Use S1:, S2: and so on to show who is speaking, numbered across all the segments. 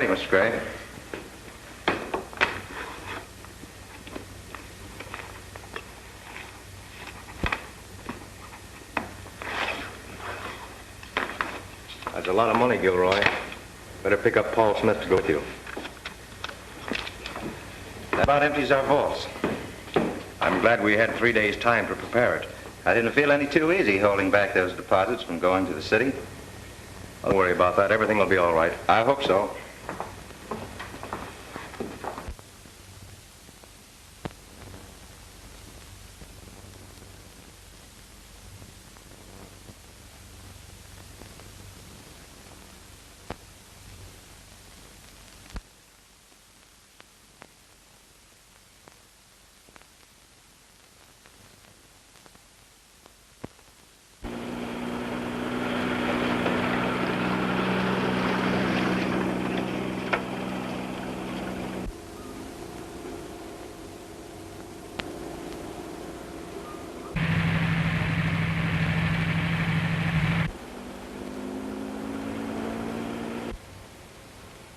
S1: ready, Mr. Gray. That's a lot of money, Gilroy. Better pick up Paul Smith to go with you. That about empties our vaults. I'm glad we had 3 days' time to prepare it.
S2: I didn't feel any too easy holding back those deposits from going to the city.
S1: Don't worry about that. Everything will be all right.
S2: I hope so.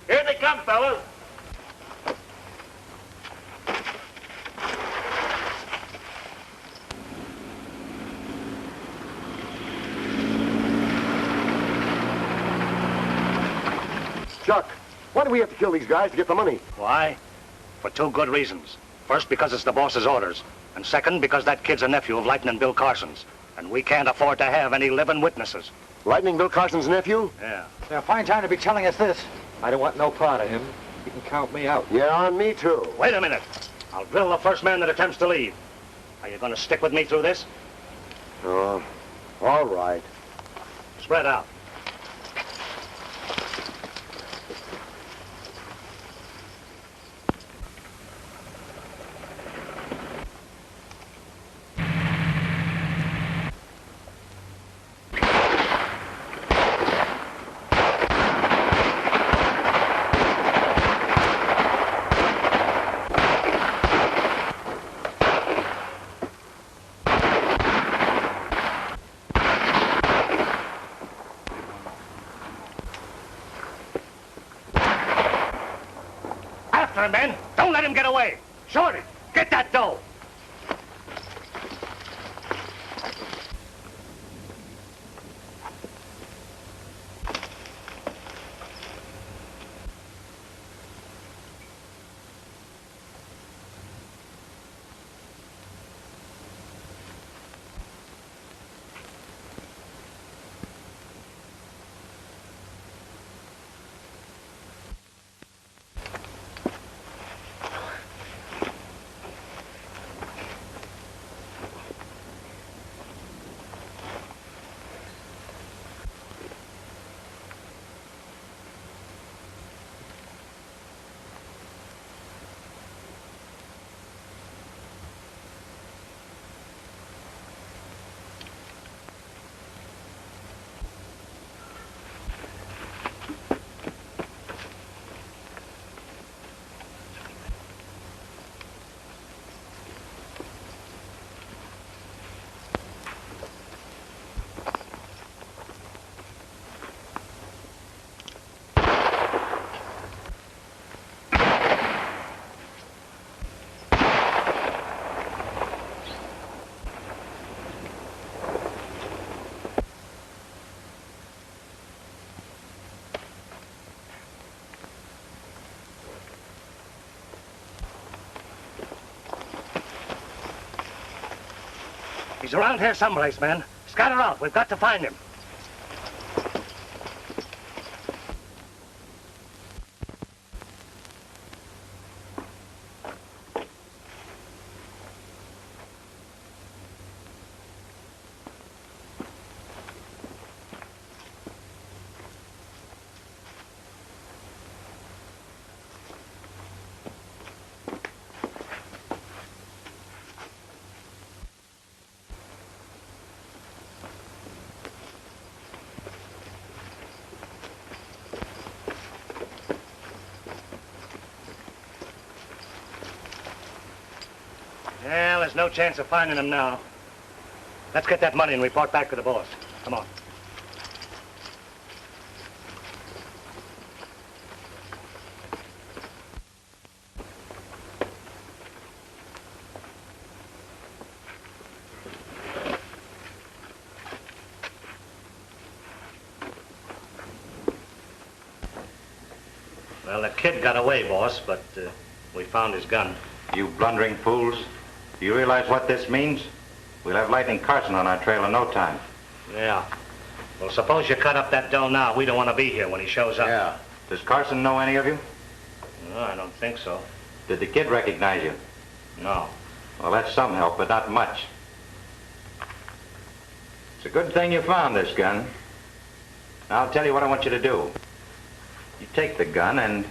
S3: Here they come, fellas.
S4: Chuck, why do we have to kill these guys to get the money?
S3: Why? For 2 good reasons. First, because it's the boss's orders. And second, because that kid's a nephew of Lightning Bill Carson's. And we can't afford to have any living witnesses.
S4: Lightning Bill Carson's nephew?
S3: Yeah.
S5: Yeah, fine time to be telling us this. I don't want no part of him. You can count me out.
S4: Yeah, on me too.
S3: Wait a minute. I'll drill the first man that attempts to leave. Are you going to stick with me through this?
S4: Oh, all right.
S3: Spread out. After him, men. Don't let him get away. Shorty, get that dough. He's around here someplace, man. Scatter out. We've got to find him. Well, there's no chance of finding him now. Let's get that money and report back to the boss. Come on. Well, the kid got away, boss, but we found his gun.
S2: You blundering fools. Do you realize what this means? We'll have Lightning Carson on our trail in no time.
S3: Yeah. Well, suppose you cut up that dough now. We don't want to be here when he shows up.
S2: Yeah. Does Carson know any of you?
S3: No, I don't think so.
S2: Did the kid recognize you?
S3: No.
S2: Well, that's some help, but not much. It's a good thing you found this gun. Now, I'll tell you what I want you to do. You take the gun and...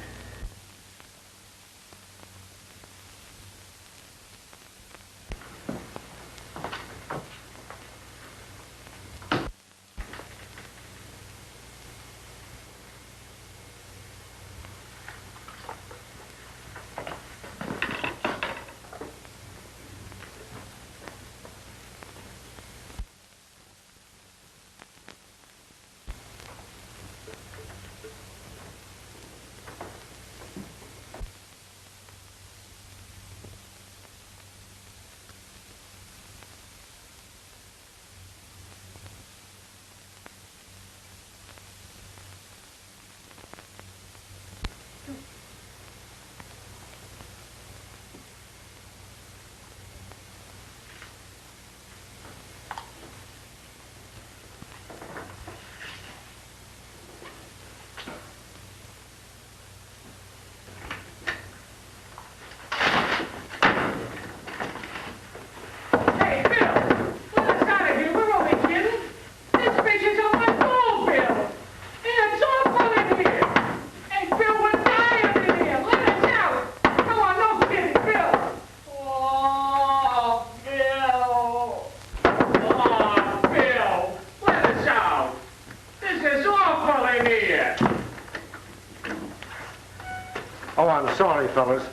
S5: Oh, I'm sorry, fellas.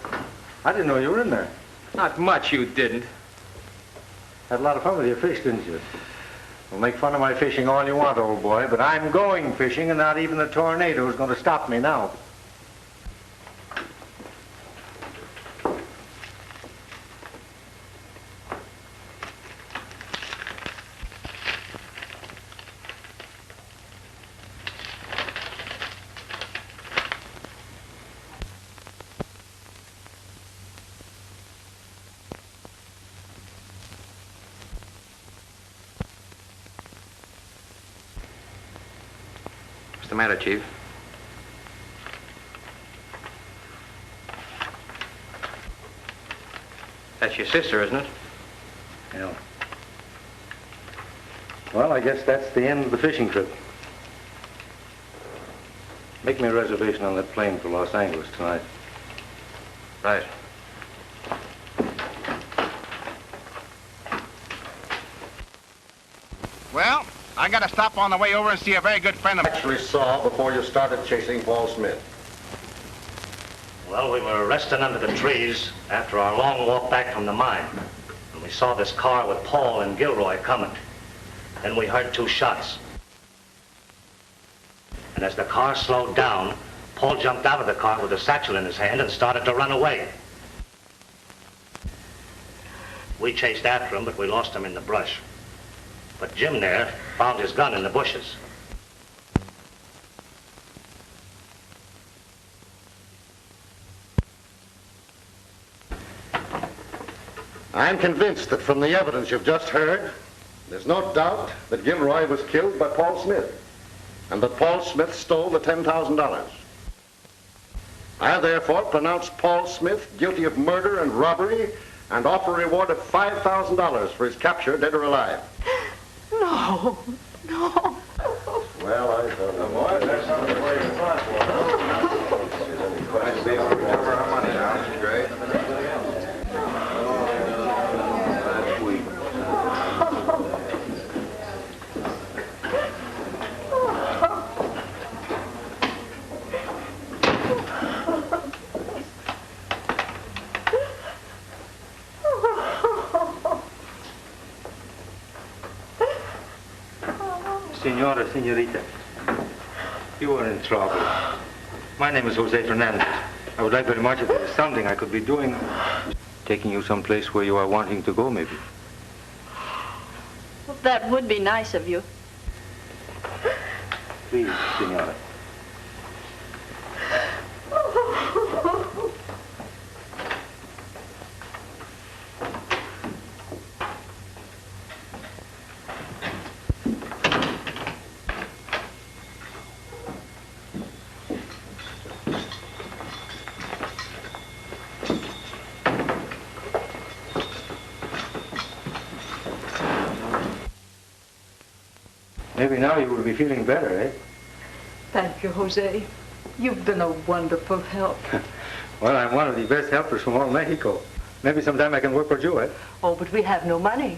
S5: I didn't know you were in there.
S1: Not much you didn't.
S5: Had a lot of fun with your fish, didn't you? Well, make fun of my fishing all you want, old boy, but I'm going fishing, and not even the tornado is going to stop me now.
S1: What's the matter, Chief? That's your sister, isn't it?
S5: Yeah. Well, I guess that's the end of the fishing trip. Make me a reservation on that plane for Los Angeles tonight.
S1: Right.
S6: Well, I got to stop on the way over and see a very good friend of mine.
S4: Actually saw before you started chasing Paul Smith.
S3: Well, we were resting under the trees after our long walk back from the mine. And we saw this car with Paul and Gilroy coming. Then we heard 2 shots. And as the car slowed down, Paul jumped out of the car with a satchel in his hand and started to run away. We chased after him, but we lost him in the brush. But Jim there found his gun in the bushes.
S4: I'm convinced that from the evidence you've just heard, there's no doubt that Gilroy was killed by Paul Smith, and that Paul Smith stole the $10,000. I therefore pronounce Paul Smith guilty of murder and robbery and offer a reward of $5,000 for his capture, dead or alive.
S7: No, no.
S4: Well, I thought... The boy, that's not the way you thought. Any questions? Remember our money now, Mr. Gray?
S5: Senora, senorita, you are in trouble. My name is Jose Fernandez. I would like very much if there is something I could be doing. Taking you someplace where you are wanting to go, maybe.
S7: Well, that would be nice of you.
S5: Please, senora. Maybe now you will be feeling better, eh?
S7: Thank you, Jose. You've been a wonderful help.
S5: Well, I'm one of the best helpers from all Mexico. Maybe sometime I can work for you, eh?
S7: Oh, but we have no money.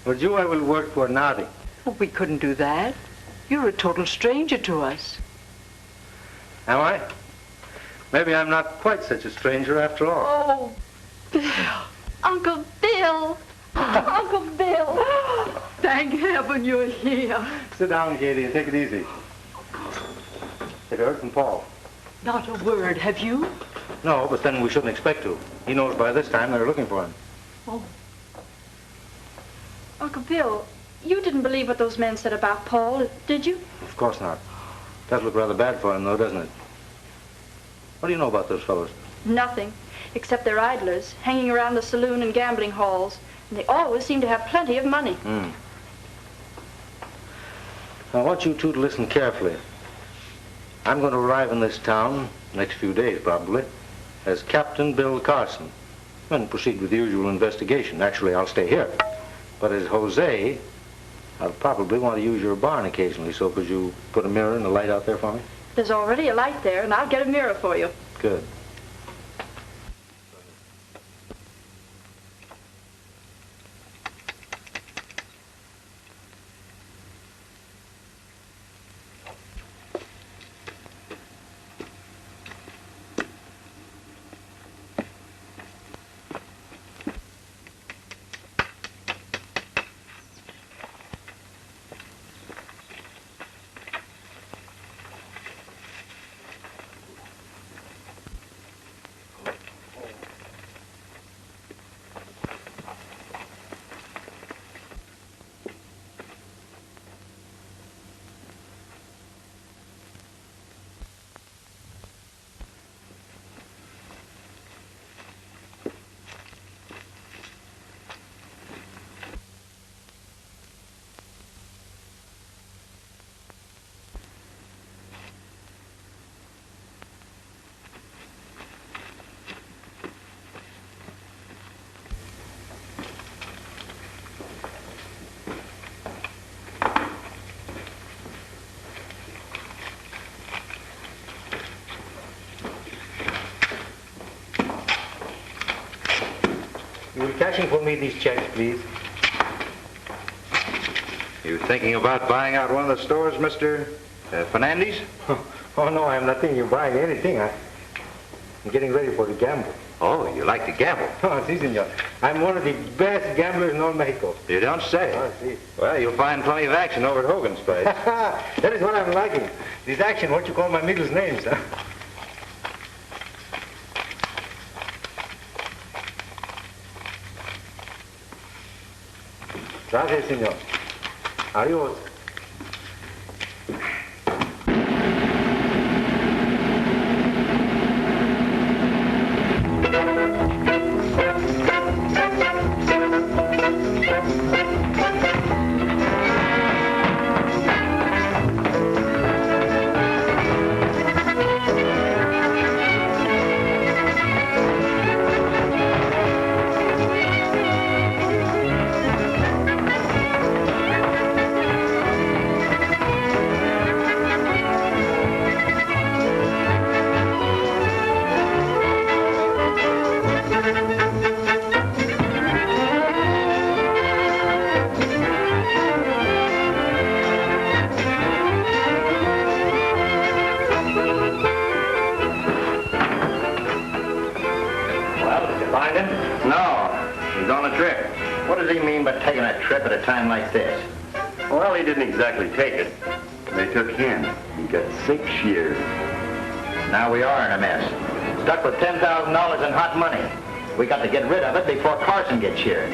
S5: For you, I will work for nothing.
S7: Oh, we couldn't do that. You're a total stranger to us.
S5: Am I? Maybe I'm not quite such a stranger after all.
S7: Oh, Bill. Uncle Bill. Uncle Bill. Thank heaven you're here.
S5: Sit down, Katie, and take it easy. Have you heard from Paul?
S7: Not a word, have you?
S5: No, but then we shouldn't expect to. He knows by this time they're looking for him.
S7: Oh.
S8: Uncle Bill, you didn't believe what those men said about Paul, did you?
S5: Of course not. Does look rather bad for him, though, doesn't it? What do you know about those fellows?
S8: Nothing, except they're idlers, hanging around the saloon and gambling halls. And they always seem to have plenty of money.
S5: I want you two to listen carefully. I'm going to arrive in this town, next few days probably, as Captain Bill Carson, and proceed with the usual investigation. Actually, I'll stay here. But as Jose, I'll probably want to use your barn occasionally, so could you put a mirror and a light out there for me?
S8: There's already a light there, and I'll get a mirror for you.
S5: Good. You will cashing for me these checks, please.
S2: You thinking about buying out one of the stores, Mr. Fernandez?
S5: Oh, no, I'm not thinking of buying anything. I'm getting ready for the gamble.
S2: Oh, you like to gamble?
S5: Oh, si, senor. I'm one of the best gamblers in all Mexico.
S2: You don't say.
S5: Oh, si.
S2: Well, you'll find plenty of action over at Hogan's place.
S5: That is what I'm liking. This action, what you call my middle names, huh? Gracias, señor. Adiós.
S2: Trip at a time like this?
S9: Well, he didn't exactly take it. They took him. He got 6 years.
S2: Now we are in a mess. Stuck with $10,000 in hot money. We got to get rid of it before Carson gets here.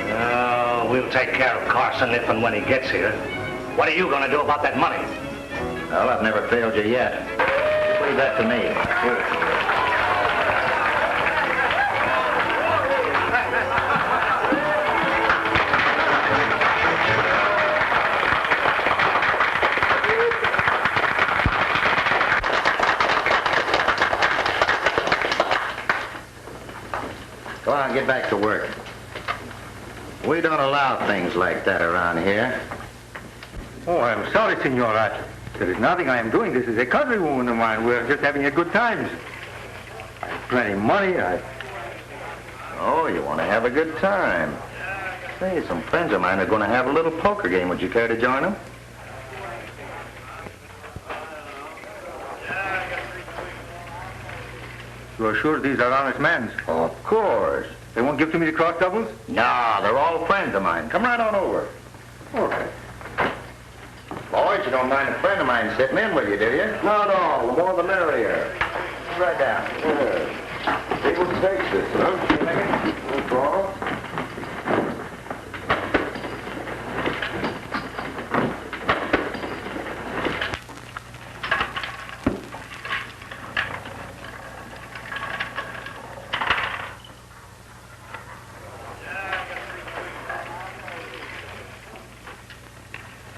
S3: We'll take care of Carson if and when he gets here. What are you going to do about that money?
S2: Well, I've never failed you yet. Just leave that to me. Go on, get back to work. We don't allow things like that around here.
S5: Oh, I'm sorry, Senora. There is nothing I am doing. This is a countrywoman of mine. We're just having a good time. I have plenty of money.
S2: Oh, you want to have a good time. Say, some friends of mine are going to have a little poker game. Would you care to join them?
S5: You're sure these are honest men?
S2: Of course.
S5: They won't give to me the cross doubles?
S2: No, they're all friends of mine. Come right on over.
S5: All right.
S2: Boys, you don't mind a friend of mine sitting in with you, do you?
S4: Not at all. The more the merrier.
S2: Right down.
S4: Yeah. See what takes this, huh? No problem.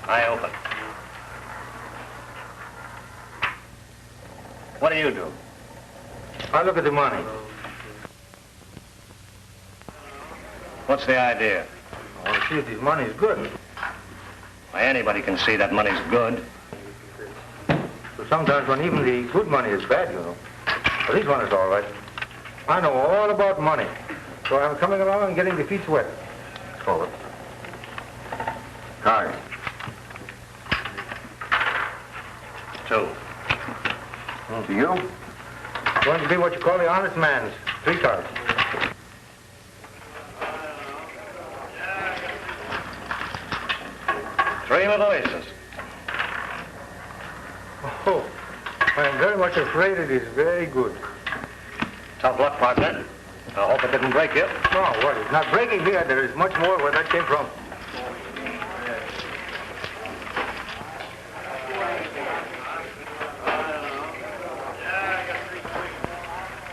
S3: I open. What do you do?
S5: I look at the money.
S3: What's the idea?
S5: I want to see if this money is good.
S3: Why, anybody can see that money's good.
S5: So sometimes when even the good money is bad, you know. But this one is all right. I know all about money. So I'm coming along and getting the feet wet. Forward.
S2: Cards.
S3: 2.
S5: To you? Going to be what you call the honest man's. 3 cards.
S3: Three little aces.
S5: Oh, I am very much afraid it is very good.
S3: Tough luck, partner. I hope it didn't break you.
S5: No, what? It's not breaking here. There is much more where that came from.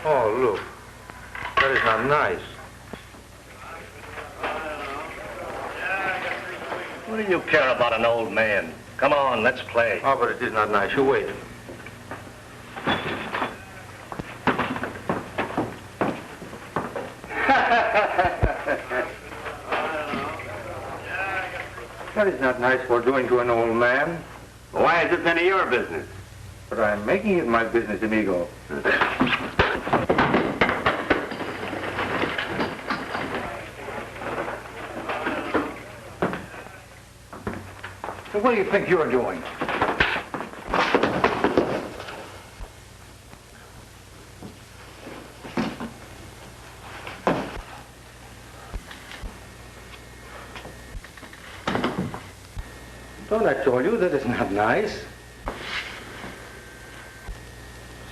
S5: Oh, look. That is not nice.
S3: What do you care about an old man? Come on, let's play.
S5: Oh, but it is not nice. You wait. That is not nice for doing to an old man.
S9: Why is this any of your business?
S5: But I'm making it my business, amigo.
S3: So what do you think you're doing?
S5: Don't I told you that is not nice?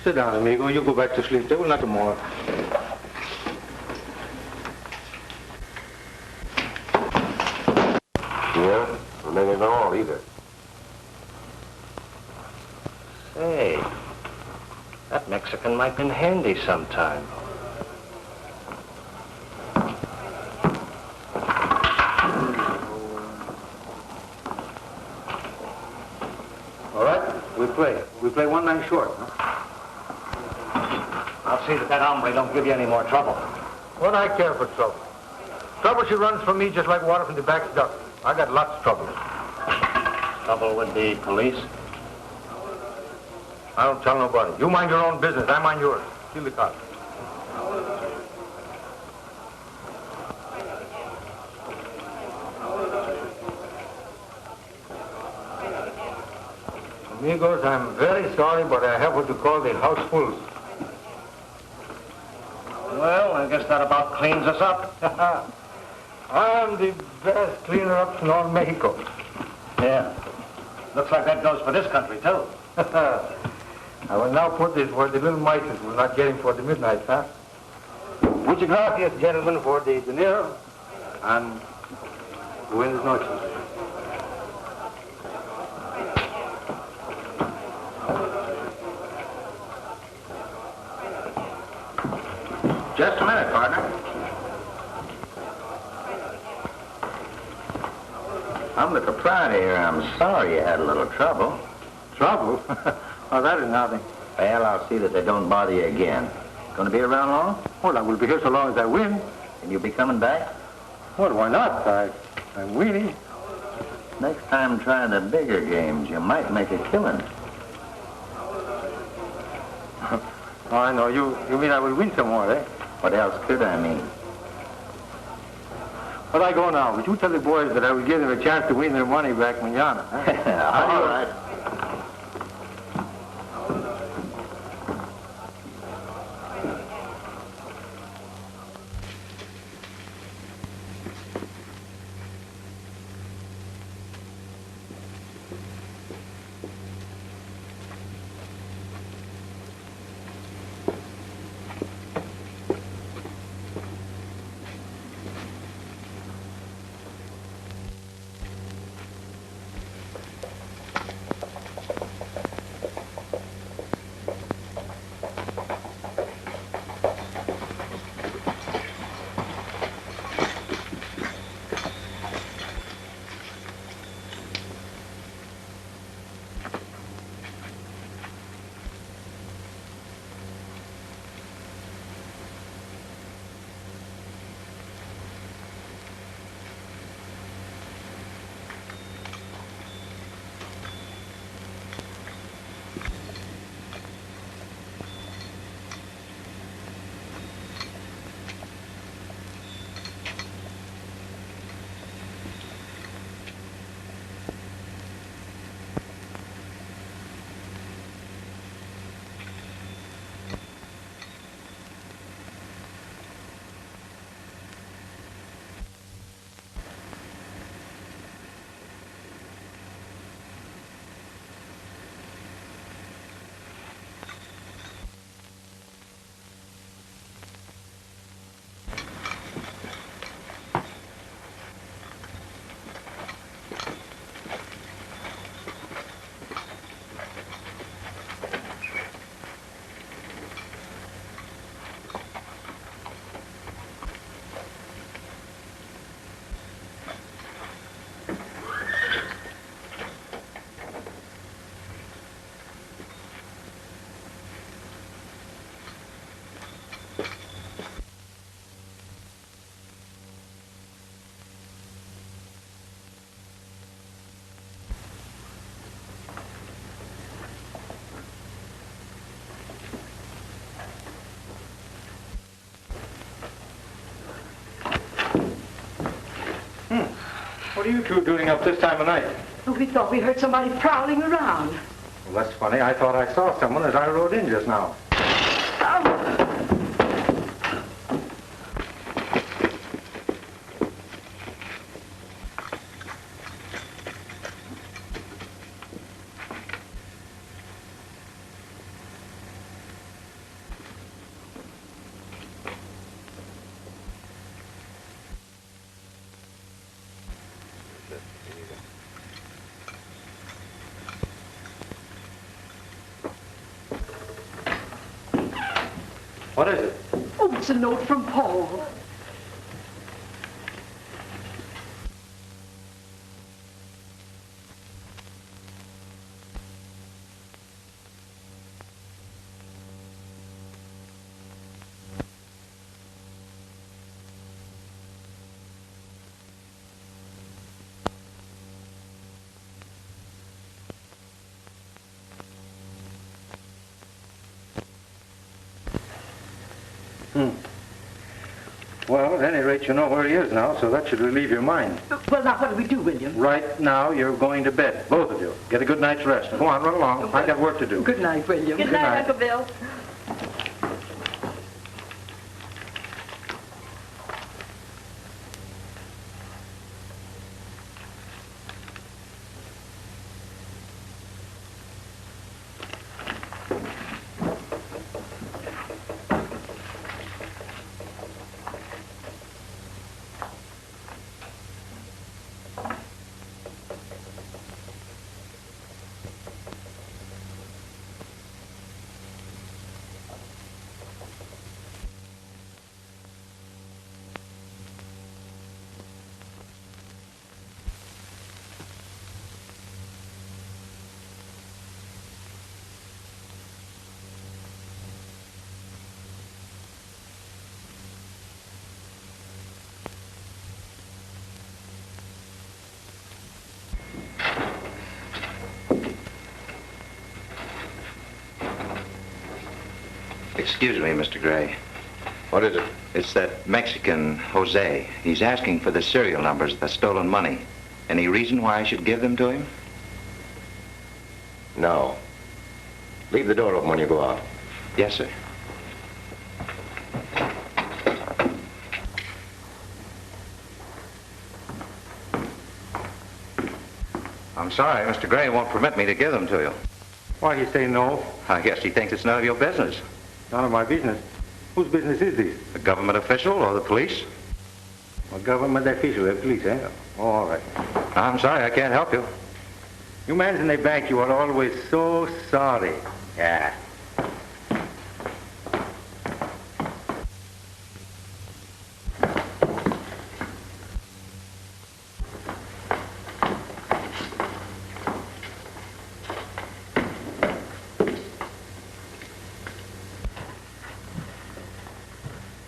S5: Sit down, amigo. You go back to sleep. They will not tomorrow.
S4: Yeah, and they ain't all either.
S3: Say, that Mexican might be handy sometime.
S5: All right, we play. We play one man short, huh?
S3: I'll see that hombre don't give you any more trouble.
S5: What I care for trouble? Trouble she runs from me just like water from the back duck. I got lots of trouble.
S3: Trouble with the police?
S5: I don't tell nobody. You mind your own business. I mind yours. Steal the car. Amigos, I'm very sorry, but I have what you call the house fools.
S3: Well, I guess that about cleans us up.
S5: I'm the best cleaner-up in all Mexico.
S3: Yeah. Looks like that goes for this country, too.
S5: I will now put this where the little mices will not get him for the midnight, huh? Muchas gracias, gentlemen, for the dinero, and buenas noches.
S2: Just a minute, partner. I'm the proprietor here. I'm sorry you had a little trouble.
S5: Trouble? Oh, that is nothing.
S2: Well, I'll see that they don't bother you again. Going to be around long?
S5: Well, I will be here so long as I win.
S2: And you'll be coming back?
S5: Well, why not? I'm weenie.
S2: Next time, try the bigger games. You might make a killing.
S5: Oh, I know. You mean I will win some more, eh?
S2: What else could I mean?
S5: But I go now. Would you tell the boys that I will give them a chance to win their money back mañana? Huh?
S2: All right.
S5: What are you two doing up this time of night?
S7: Oh, we thought we heard somebody prowling around.
S5: Well, that's funny. I thought I saw someone as I rode in just now. What is it?
S7: Oh, it's a note from Paul.
S5: Well, at any rate, you know where he is now, so that should relieve your mind.
S7: Well, now, what do we do, William?
S5: Right now, you're going to bed, both of you. Get a good night's rest. Go on, run along. I got work to do.
S7: Good night, William.
S8: Good night, Uncle Bill.
S1: Excuse me, Mr. Gray.
S4: What is it?
S1: It's that Mexican, Jose. He's asking for the serial numbers of the stolen money. Any reason why I should give them to him?
S4: No. Leave the door open when you go out.
S1: Yes, sir. I'm sorry, Mr. Gray won't permit me to give them to you.
S5: Why you say no?
S1: I guess he thinks it's none of your business.
S5: None of my business. Whose business is this?
S1: A government official or the police?
S5: A government official, the police, eh? Oh, all right.
S1: I'm sorry, I can't help you.
S5: You men in the bank, you are always so sorry. Yeah.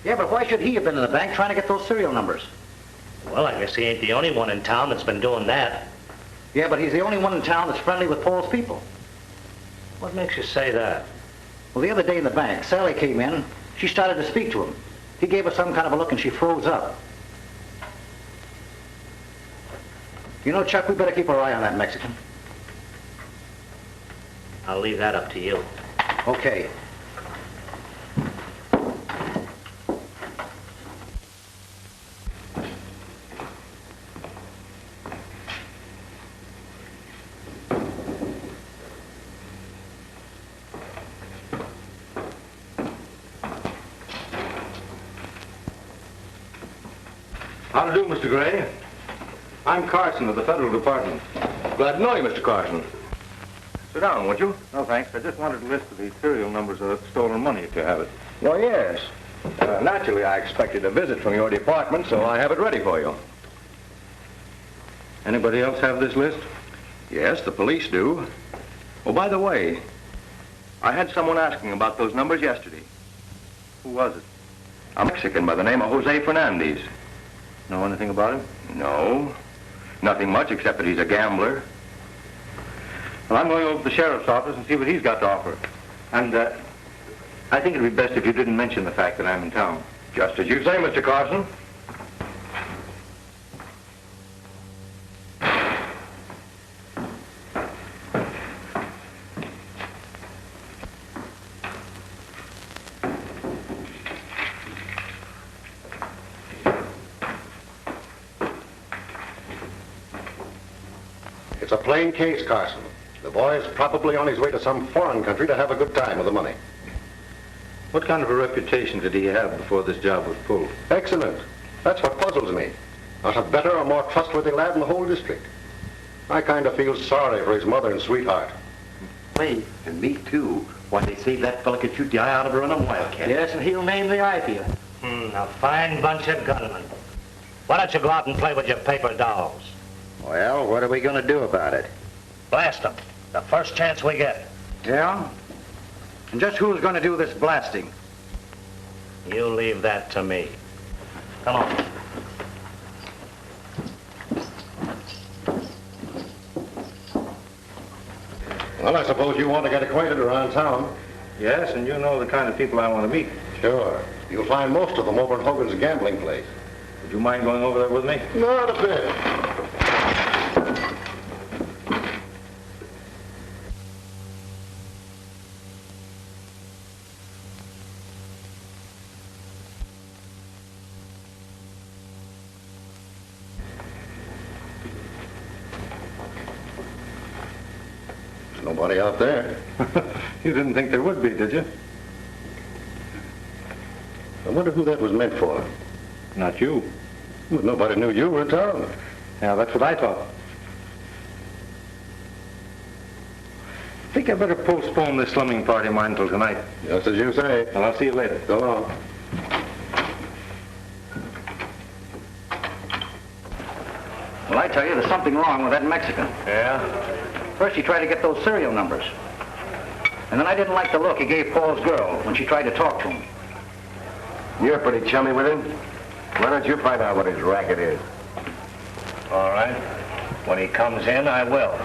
S2: Yeah, but why should he have been in the bank trying to get those serial numbers?
S3: Well, I guess he ain't the only one in town that's been doing that.
S2: Yeah, but he's the only one in town that's friendly with Paul's people.
S3: What makes you say that?
S2: Well, the other day in the bank, Sally came in. She started to speak to him. He gave her some kind of a look and she froze up. You know, Chuck, we better keep our eye on that Mexican.
S3: I'll leave that up to you.
S2: Okay.
S5: How to do, Mr. Gray? I'm Carson of the Federal Department.
S4: Glad to know you, Mr. Carson.
S5: Sit down, would you? No, thanks. I just wanted a list of the serial numbers of the stolen money, if you have it.
S4: Oh, yes. Naturally, I expected a visit from your department, so I have it ready for you.
S5: Anybody else have this list?
S4: Yes, the police do. Oh, by the way, I had someone asking about those numbers yesterday.
S5: Who was it?
S4: A Mexican by the name of Jose Fernandez.
S5: Know anything about him?
S4: No. Nothing much except that he's a gambler.
S5: Well, I'm going over to the sheriff's office and see what he's got to offer. And, I think it'd be best if you didn't mention the fact that I'm in town.
S4: Just as you say, Mr. Carson. It's a plain case, Carson. The boy's probably on his way to some foreign country to have a good time with the money.
S5: What kind of a reputation did he have before this job was pulled?
S4: Excellent. That's what puzzles me. Not a better or more trustworthy lad in the whole district. I kind of feel sorry for his mother and sweetheart.
S2: Me?
S1: And me, too. Why, they say that fella could shoot the eye out of her in a wildcat.
S2: Yes, and he'll name the eye for you.
S3: A fine bunch of gunmen. Why don't you go out and play with your paper dolls?
S2: Well, what are we going to do about it?
S3: Blast them. The first chance we get.
S2: Yeah? And just who's going to do this blasting?
S3: You leave that to me. Come on.
S4: Well, I suppose you want to get acquainted around town.
S5: Yes, and you know the kind of people I want to meet.
S4: Sure. You'll find most of them over at Hogan's gambling place.
S5: Would you mind going over there with me?
S4: Not a bit. There's nobody out there.
S5: You didn't think there would be, did you?
S4: I wonder who that was meant for.
S5: Not you.
S4: Well, nobody knew you were in town.
S5: Yeah, that's what I thought. I think I better postpone this slumming party of mine till tonight.
S4: Just as you say.
S5: And I'll see you later.
S4: So long.
S2: Well, I tell you, there's something wrong with that Mexican.
S3: Yeah?
S2: First, he tried to get those serial numbers. And then I didn't like the look he gave Paul's girl when she tried to talk to him.
S4: You're pretty chummy with him. Why don't you find out what his racket is?
S3: All right. When he comes in, I will.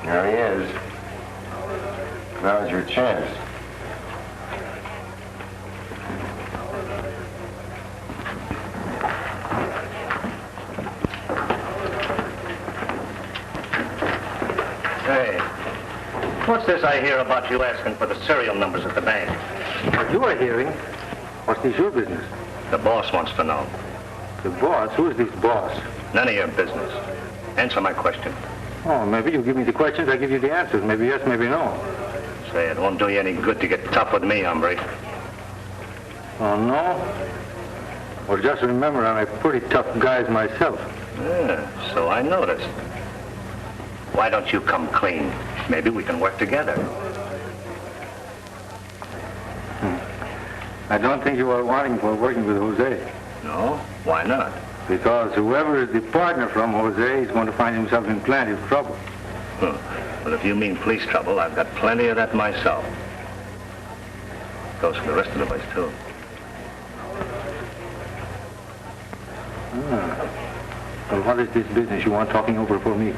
S4: There he is.
S9: Now's your chance.
S3: Hey, what's this I hear about you asking for the serial numbers at the bank?
S5: What you are hearing? What's this your business?
S3: The boss wants to know.
S5: The boss? Who is this boss?
S3: None of your business. Answer my question.
S5: Oh, maybe you give me the questions, I give you the answers. Maybe yes, maybe no.
S3: Say, it won't do you any good to get tough with me, hombre.
S5: Oh, no? Well, just remember, I'm a pretty tough guy myself.
S3: Yeah, so I noticed. Why don't you come clean? Maybe we can work together.
S5: I don't think you are wanting for working with Jose.
S3: No? Why not?
S5: Because whoever is the partner from Jose is going to find himself in plenty of trouble.
S3: Well, if you mean police trouble, I've got plenty of that myself. Goes for the rest of the boys, too.
S5: Well, what is this business you want talking over for me?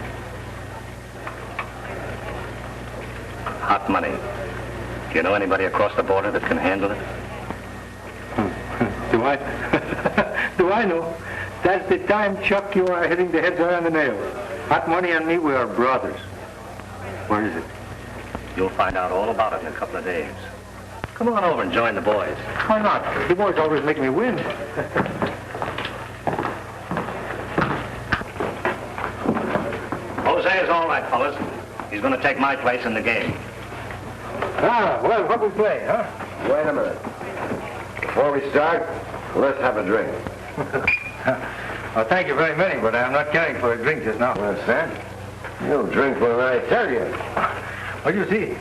S3: Hot money. Do you know anybody across the border that can handle it?
S5: Do I? Do I know? That's the time, Chuck, you are hitting the heads around the nail. Hot money and me, we are brothers. Where is it?
S3: You'll find out all about it in a couple of days. Come on over and join the boys.
S5: Why not? The boys always make me win.
S3: Jose is all right, fellas. He's going to take my place in the game.
S5: Ah, well, what we play, huh?
S9: Wait a minute. Before we start, let's have a drink.
S5: Well, thank you very much, but I'm not caring for a drink just now.
S9: What's that? You'll drink when I tell you.
S5: Well, you see,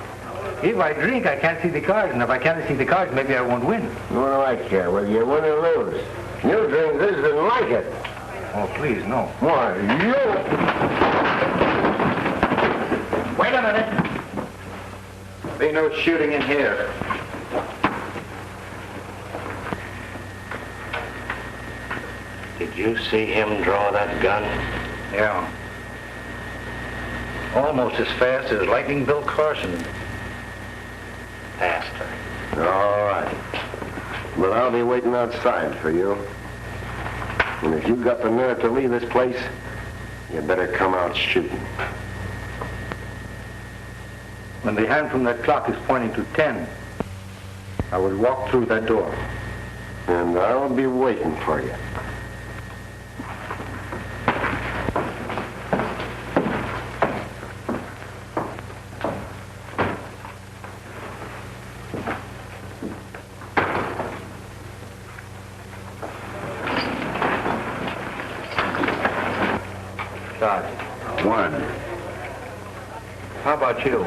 S5: if I drink, I can't see the cards, and if I can't see the cards, maybe I won't win.
S9: What do I care whether you win or lose? You drink this and like it.
S5: Oh, please, no.
S9: Why, you...
S2: Wait a minute. Be no shooting in here.
S3: Did you see him draw that gun?
S2: Yeah. Almost as fast as Lightning Bill Carson.
S3: Faster.
S9: All right. But I'll be waiting outside for you. And if you've got the nerve to leave this place, you better come out shooting.
S5: When the hand from that clock is pointing to 10, I will walk through that door.
S9: And I'll be waiting for you.
S2: Start. 1. How about you?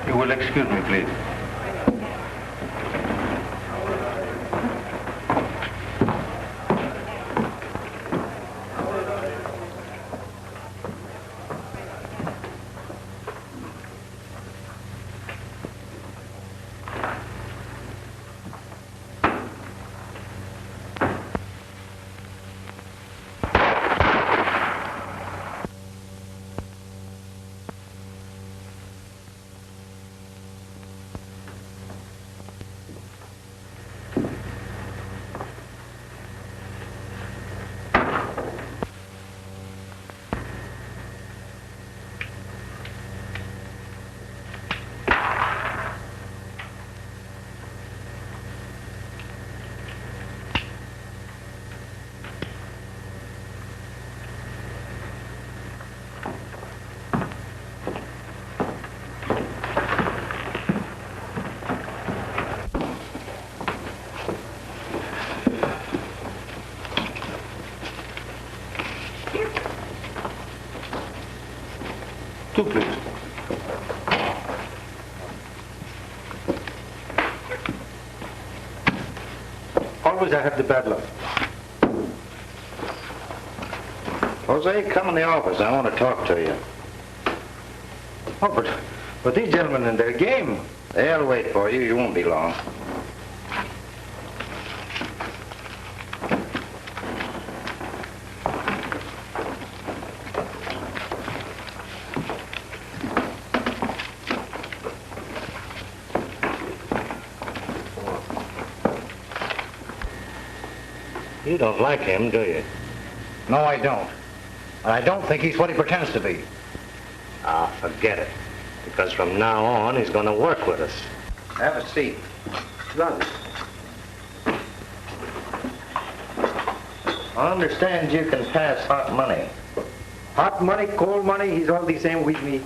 S5: You will excuse me, please. Two, please. Always I have the bad luck.
S2: Jose, come in the office. I want to talk to you.
S5: Oh, but these gentlemen in their game.
S2: They'll wait for you. You won't be long.
S3: You don't like him, do you?
S2: No, I don't. And I don't think he's what he pretends to be.
S3: Ah, forget it. Because from now on, he's going to work with us.
S2: Have a seat.
S5: Got it.
S2: I understand you can pass hot money.
S5: Hot money, cold money, he's all the same with me.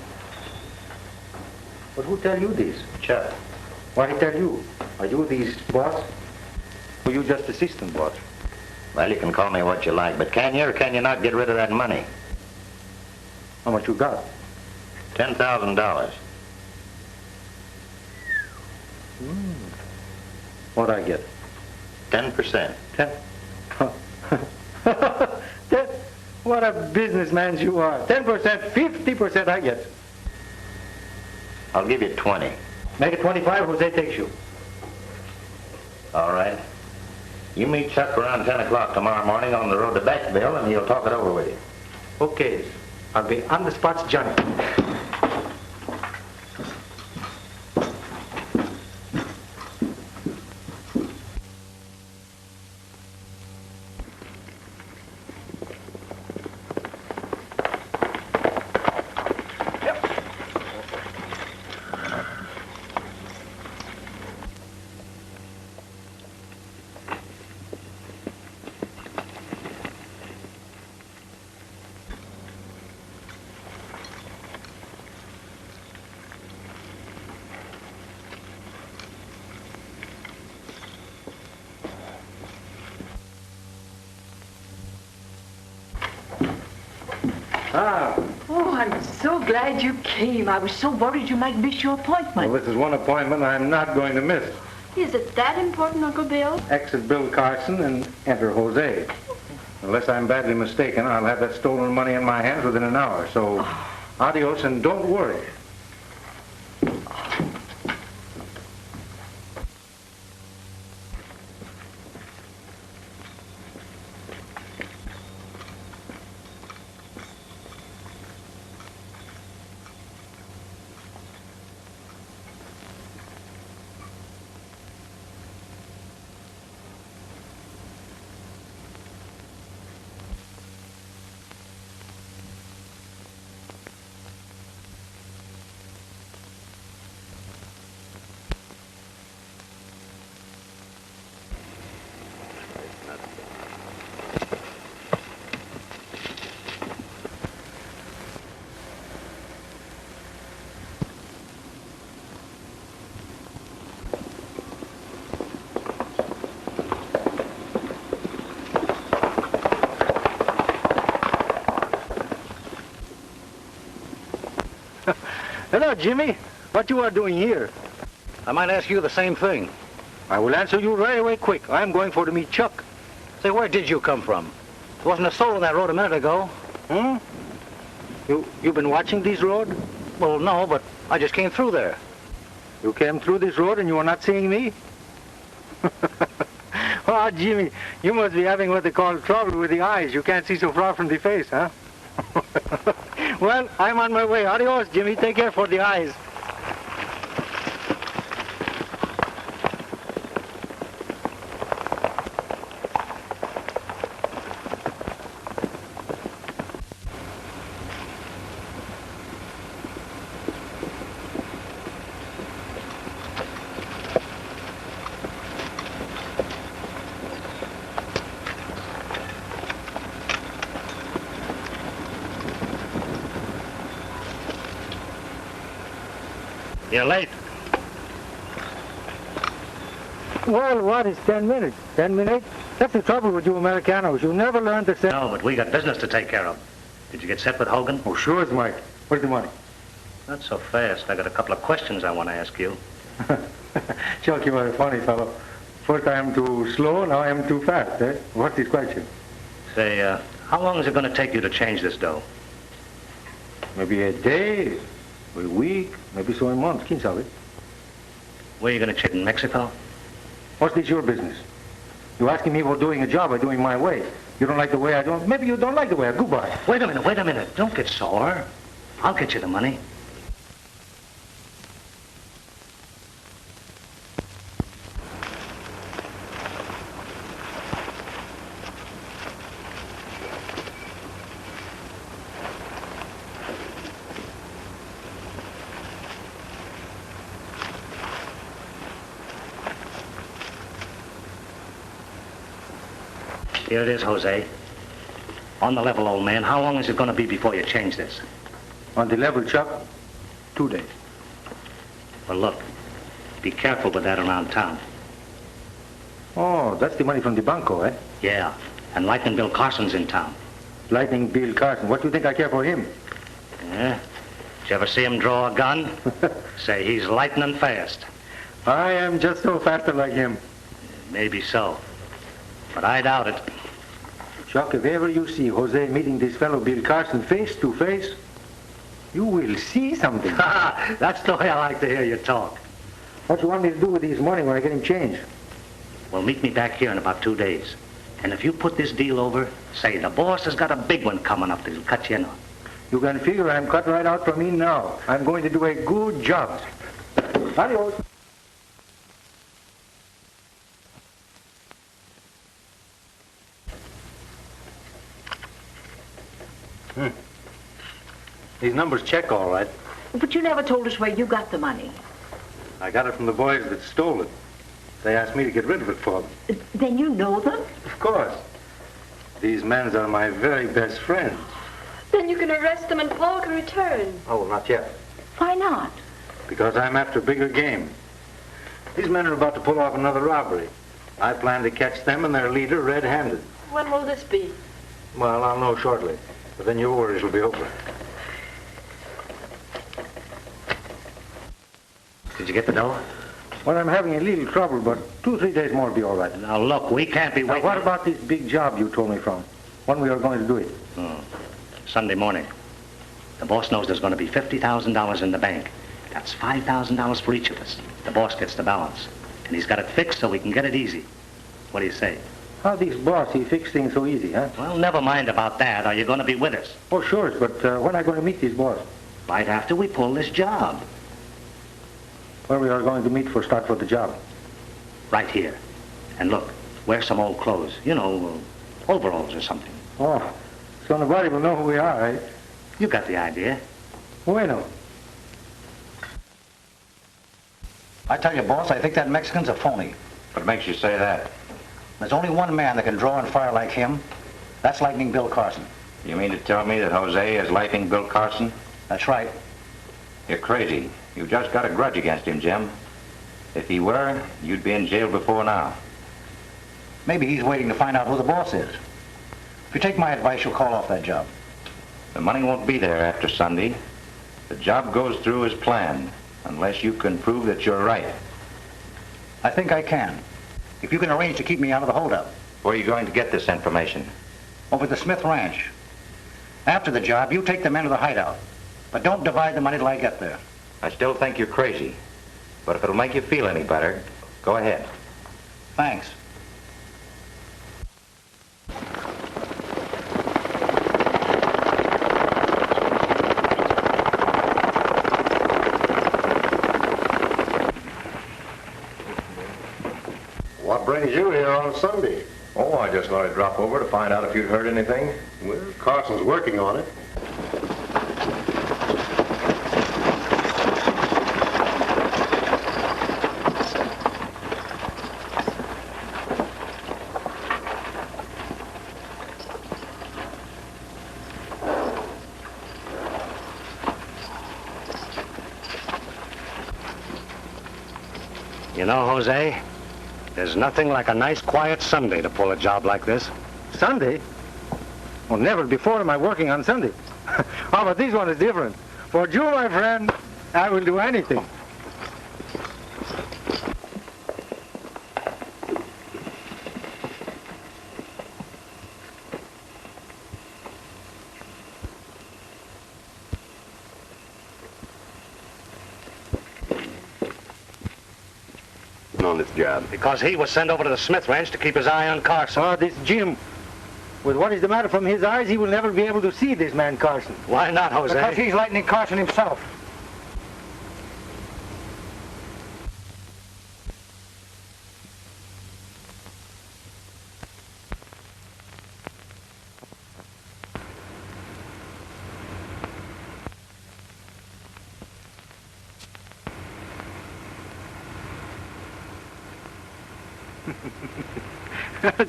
S5: But who tell you this?
S2: Chuck.
S5: What he tell you? Are you his boss? Or you just assistant boss?
S2: Well, you can call me what you like, but can you or can you not get rid of that money?
S5: How much you got?
S2: $10,000.
S5: What I get?
S2: 10%.
S5: 10. Ten. What a businessman you are. 10%, 50% I get.
S2: I'll give you 20.
S5: Make it 25, Jose takes you.
S2: All right. You meet Chuck around 10 o'clock tomorrow morning on the road to Beckville, and he'll talk it over with you.
S5: Okay. I'll be on the spot, Johnny.
S7: Oh, I'm so glad you came. I was so worried you might miss your appointment.
S5: Well, this is one appointment I'm not going to miss.
S8: Is it that important, Uncle Bill?
S5: Exit Bill Carson and enter Jose. Unless I'm badly mistaken, I'll have that stolen money in my hands within an hour. So, adios and don't worry. Hello, Jimmy. What you are doing here?
S3: I might ask you the same thing.
S5: I will answer you right away quick. I'm going for to meet Chuck.
S3: Say, where did you come from? There wasn't a soul on that road a minute ago.
S5: Hmm? You been watching this road?
S3: Well, no, but I just came through there.
S5: You came through this road and you are not seeing me? Oh, Jimmy, you must be having what they call trouble with the eyes. You can't see so far from the face, huh? Well, I'm on my way. Adios, Jimmy. Take care for the eyes.
S3: You're late.
S5: Well, what is 10 minutes? 10 minutes? That's the trouble with you Americanos. You never learn to say...
S3: No, but we got business to take care of. Did you get set with Hogan?
S5: Oh, sure it's Mike. Where's the money?
S3: Not so fast. I got a couple of questions I want to ask you.
S5: Chuck, you are a funny fellow. First I am too slow, now I am too fast, eh? What's this question?
S3: Say, how long is it going to take you to change this dough?
S5: Maybe a day, a week, maybe so a month. Quién sabe?
S3: Where are you going to check in Mexico?
S5: What's this your business? You asking me for doing a job or doing my way? You don't like the way I do? Maybe you don't like the way I do. Goodbye.
S3: Wait a minute. Don't get sore. I'll get you the money. Here it is, Jose. On the level, old man, how long is it going to be before you change this?
S5: On the level, Chuck, 2 days.
S3: Well, look, be careful with that around town.
S5: Oh, that's the money from the banco, eh?
S3: Yeah, and Lightning Bill Carson's in town.
S5: Lightning Bill Carson. What do you think I care for him?
S3: Yeah? Did you ever see him draw a gun? Say, he's lightning fast.
S5: I am just so faster like him.
S3: Maybe so, but I doubt it.
S5: Chuck, if ever you see Jose meeting this fellow Bill Carson face to face, you will see something.
S3: That's the way I like to hear you talk.
S5: What do you want me to do with his money when I get him changed?
S3: Well, meet me back here in about 2 days. And if you put this deal over, say, the boss has got a big one coming up that'll cut you in on.
S5: You can figure I'm cut right out from me now. I'm going to do a good job. Adios. These numbers check all right.
S7: But you never told us where you got the money.
S5: I got it from the boys that stole it. They asked me to get rid of it for them.
S7: Then you know them?
S5: Of course. These men are my very best friends.
S8: Then you can arrest them and Paul can return.
S5: Oh, not yet.
S7: Why not?
S5: Because I'm after bigger game. These men are about to pull off another robbery. I plan to catch them and their leader red-handed.
S8: When will this be?
S5: Well, I'll know shortly. But then your worries will be over.
S3: Did you get the dough?
S5: Well, I'm having a little trouble, but 2 or 3 days more will be all right.
S3: Now, look, we can't be
S5: Now,
S3: waiting.
S5: what about this big job you told me from? When we are going to do it?
S3: Sunday morning. The boss knows there's going to be $50,000 in the bank. That's $5,000 for each of us. The boss gets the balance. And he's got it fixed so we can get it easy. What do you say?
S5: How this boss, he fix things so easy, huh?
S3: Well, never mind about that. Are you going to be with us?
S5: Oh, sure, but when am I going to meet this boss?
S3: Right after we pull this job.
S5: Where we are going to meet for start for the job?
S3: Right here. And look, wear some old clothes. You know, overalls or something.
S5: Oh, so nobody will know who we are, eh?
S3: You got the idea.
S5: Bueno.
S2: I tell you, boss, I think that Mexican's a phony.
S1: What makes you say that?
S2: There's only one man that can draw and fire like him. That's Lightning Bill Carson.
S1: You mean to tell me that Jose is Lightning Bill Carson?
S2: That's right.
S1: You're crazy. You've just got a grudge against him, Jim. If he were, you'd be in jail before now.
S2: Maybe he's waiting to find out who the boss is. If you take my advice, you'll call off that job.
S1: The money won't be there after Sunday. The job goes through as planned, unless you can prove that you're right.
S2: I think I can. If you can arrange to keep me out of the holdup.
S1: Where are you going to get this information?
S2: Over at the Smith Ranch. After the job, you take the men to the hideout. But don't divide the money till I get there.
S1: I still think you're crazy. But if it'll make you feel any better, go ahead.
S2: Thanks.
S4: What brings you here on Sunday?
S9: Oh, I just thought I'd drop over to find out if you'd heard anything.
S4: Well, Carson's working on it.
S3: You know, Jose, there's nothing like a nice, quiet Sunday to pull a job like this.
S5: Sunday? Well, never before am I working on Sunday. Oh, but this one is different. For you, my friend, I will do anything.
S9: On this job.
S3: Because he was sent over to the Smith Ranch to keep his eye on Carson.
S5: Oh, this Jim. With what is the matter from his eyes, he will never be able to see this man Carson.
S3: Why not, Jose?
S2: Because he's Lightning Carson himself.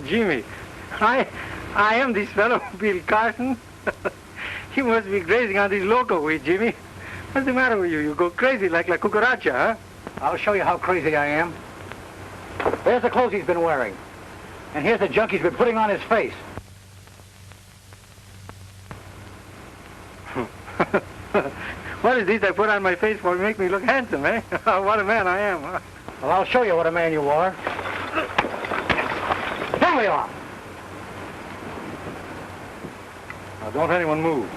S5: Jimmy, I am this fellow, Bill Carson. You must be grazing on this local weed, Jimmy. What's the matter with you? You go crazy like La Cucaracha, huh?
S10: I'll show you how crazy I am. There's the clothes he's been wearing. And here's the junk he's been putting on his face.
S5: What is this I put on my face for to make me look handsome, eh? What a man I am, huh?
S10: Well, I'll show you what a man you are. Here we are.
S5: Now, don't anyone move.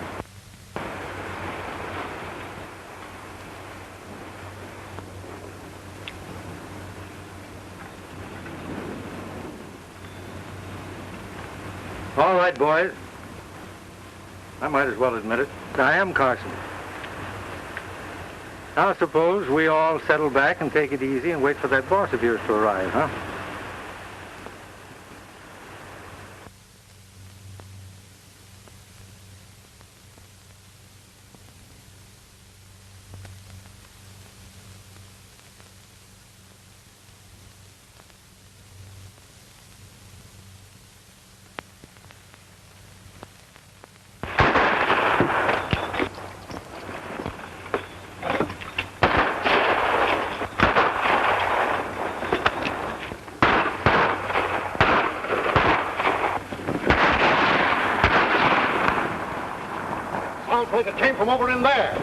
S5: All right, boys. I might as well admit it. I am Carson. Now, suppose we all settle back and take it easy and wait for that boss of yours to arrive, huh?
S4: Sounds like it came from over in there.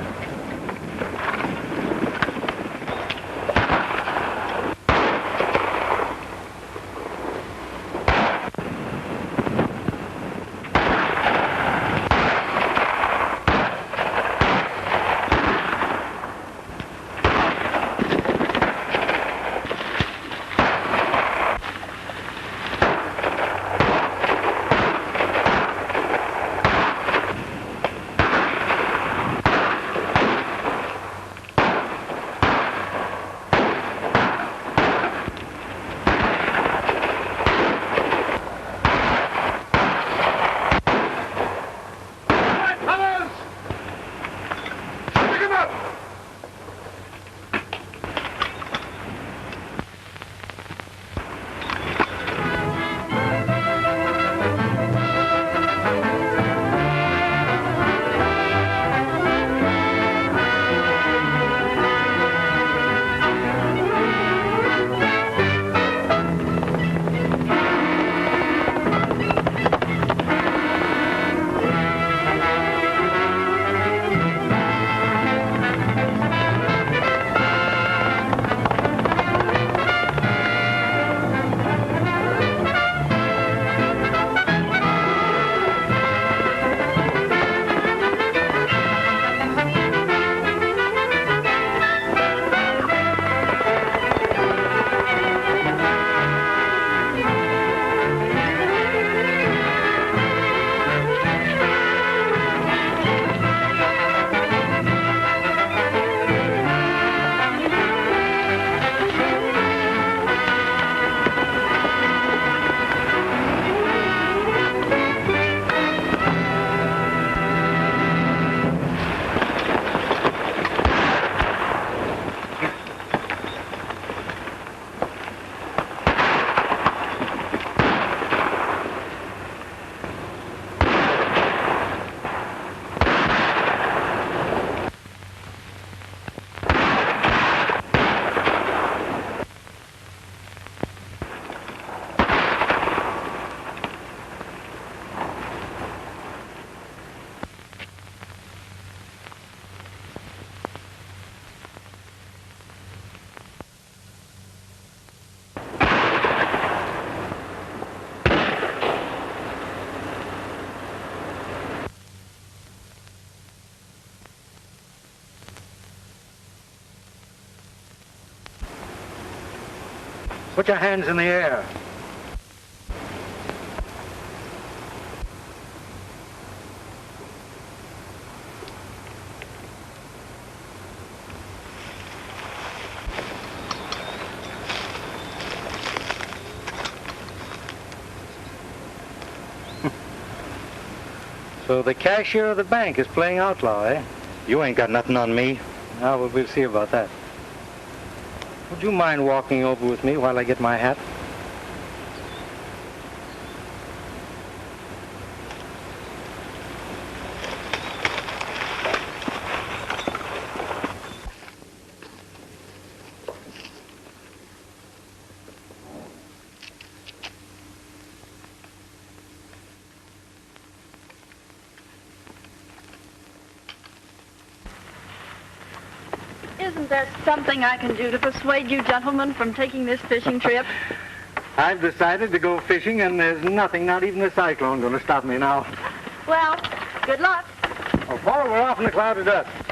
S5: Put your hands in the air. So the cashier of the bank is playing outlaw, eh? You ain't got nothing on me. Ah, well, we'll see about that. Would you mind walking over with me while I get my hat?
S8: Isn't there something I can do to persuade you gentlemen from taking this fishing trip?
S5: I've decided to go fishing, and there's nothing, not even a cyclone, going to stop me now.
S8: Well, good luck.
S5: Well, Paul, we're off in the cloud of dust.